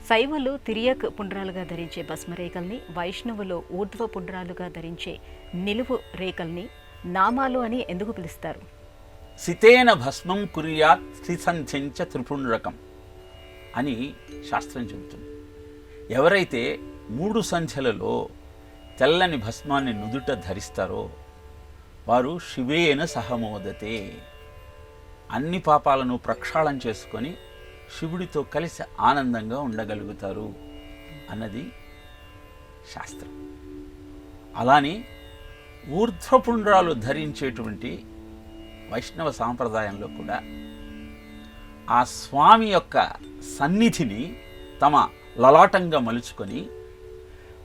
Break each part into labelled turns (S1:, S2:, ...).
S1: శైవులు తిరియక్ పుండ్రాలుగా ధరించే భస్మరేఖల్ని, వైష్ణవులు ఊర్ధ్వ పుండ్రాలుగా ధరించే నిలువు రేఖల్ని నామాలు అని ఎందుకు పిలుస్తారు?
S2: సితేన భస్మం కుర్యాత్ త్రిసంధ్యంచ త్రిపుండ్రకం అని శాస్త్రం చెబుతుంది. ఎవరైతే 3 సంధ్యలలో తెల్లని భస్మాన్ని నుదుట ధరిస్తారో వారు శివేన సహమోదతే, అన్ని పాపాలను ప్రక్షాళన చేసుకొని శివుడితో కలిసి ఆనందంగా ఉండగలుగుతారు అన్నది శాస్త్రం. అలానే ఊర్ధ్వపుండ్రాలు ధరించేటువంటి వైష్ణవ సాంప్రదాయంలో కూడా ఆ స్వామి యొక్క సన్నిధిని తమ లలాటంగా మలుచుకొని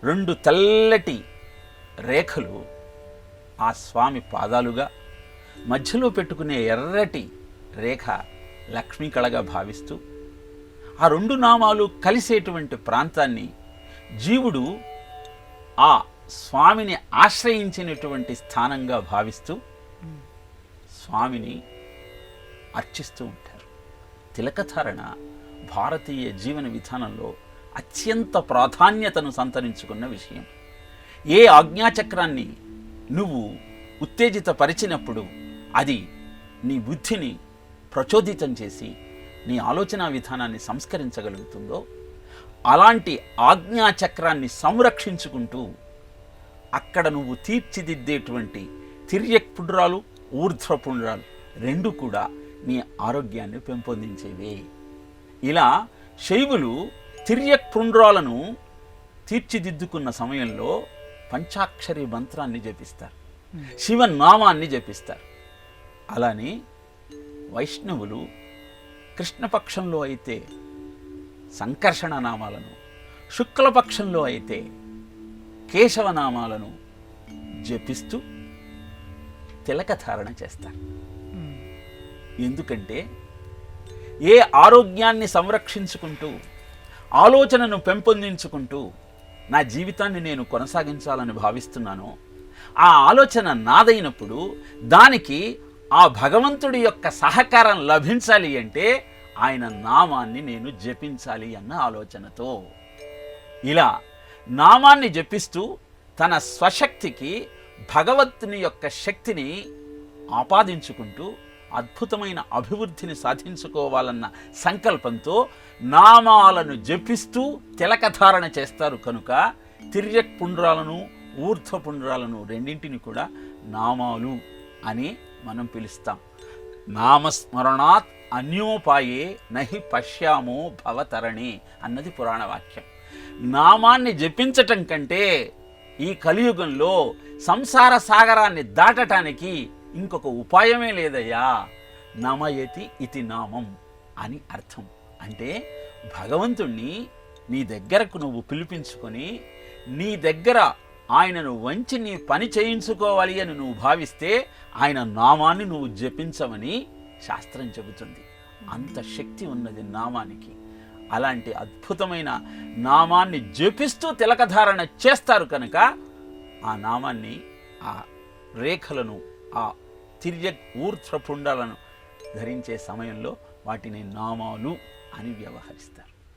S2: 2 తెల్లటి రేఖలు ఆ స్వామి పాదాలుగా, మధ్యలో పెట్టుకునే ఎర్రటి రేఖ లక్ష్మీ కళగా భావిస్తూ ఆ 2 నామాలు కలిసేటువంటి ప్రాంతాన్ని జీవుడు ఆ స్వామిని ఆశ్రయించినటువంటి స్థానంగా భావిస్తూ స్వామిని అర్చిస్తూ ఉంటారు. తిలకధారణ భారతీయ జీవన విధానంలో అత్యంత ప్రాధాన్యతను సంతరించుకున్న విషయం. ఏ ఆజ్ఞాచక్రాన్ని నువ్వు ఉత్తేజితపరిచినప్పుడు అది నీ బుద్ధిని ప్రచోదితం చేసి నీ ఆలోచన విధానాన్ని సంస్కరించగలుగుతుందో అలాంటి ఆజ్ఞాచక్రాన్ని సంరక్షించుకుంటూ అక్కడ నువ్వు తీర్చిదిద్దేటువంటి తిర్యక్ పుండ్రాలు, ఊర్ధ్వ పుండ్రాలు 2 కూడా నీ ఆరోగ్యాన్ని పెంపొందించేవే. ఇలా శైవులు తిర్యక్ పుండ్రాలను తీర్చిదిద్దుకున్న సమయంలో పంచాక్షరి మంత్రాన్ని జపిస్తారు, శివనామాన్ని జపిస్తారు. అలానే వైష్ణవులు కృష్ణపక్షంలో అయితే సంకర్షణ నామాలను, శుక్లపక్షంలో అయితే కేశవనామాలను జపిస్తూ తిలకధారణ చేస్తారు. ఎందుకంటే ఏ ఆరోగ్యాన్ని సంరక్షించుకుంటూ ఆలోచనను పెంపొందించుకుంటూ నా జీవితాన్ని నేను కొనసాగించాలని భావిస్తున్నానో ఆ ఆలోచన నాదైనప్పుడు దానికి ఆ భగవంతుడి యొక్క సహకారం లభించాలి అంటే ఆయన నామాన్ని నేను జపించాలి అన్న ఆలోచనతో ఇలా నామాన్ని జపిస్తూ తన స్వశక్తికి భగవంతుని యొక్క శక్తిని ఆపాదించుకుంటూ అద్భుతమైన అభివృద్ధిని సాధించుకోవాలన్న సంకల్పంతో నామాలను జపిస్తూ తిలకధారణ చేస్తారు. కనుక తిర్యక్ పుండ్రాలను, ఊర్ధ్వ పుండ్రాలను రెండింటిని కూడా నామాలు అని మనం పిలుస్తాం. నామస్మరణాత్ అన్యోపాయే నహి పశ్యామో భవతరణి అన్నది పురాణ వాక్యం. నామాన్ని జపించటం కంటే ఈ కలియుగంలో సంసార సాగరాన్ని దాటటానికి ఇంకొక ఉపాయమే లేదయ్యా. నమయతి ఇతి నామం అని అర్థం. అంటే భగవంతుణ్ణి నీ దగ్గరకు నువ్వు పిలిపించుకొని నీ దగ్గర ఆయనను వంచి నీ పని చేయించుకోవాలి అని నువ్వు భావిస్తే ఆయన నామాన్ని నువ్వు జపించమని శాస్త్రం చెబుతుంది. అంత శక్తి ఉన్నది నామానికి. అలాంటి అద్భుతమైన నామాన్ని జపిస్తూ తిలకధారణ చేస్తారు కనుక ఆ నామాన్ని, ఆ రేఖలను, ఆ తిర్యక్ ఊర్ధ్వ పుండాలను ధరించే సమయంలో వాటిని నామాలు అని వ్యవహరిస్తారు.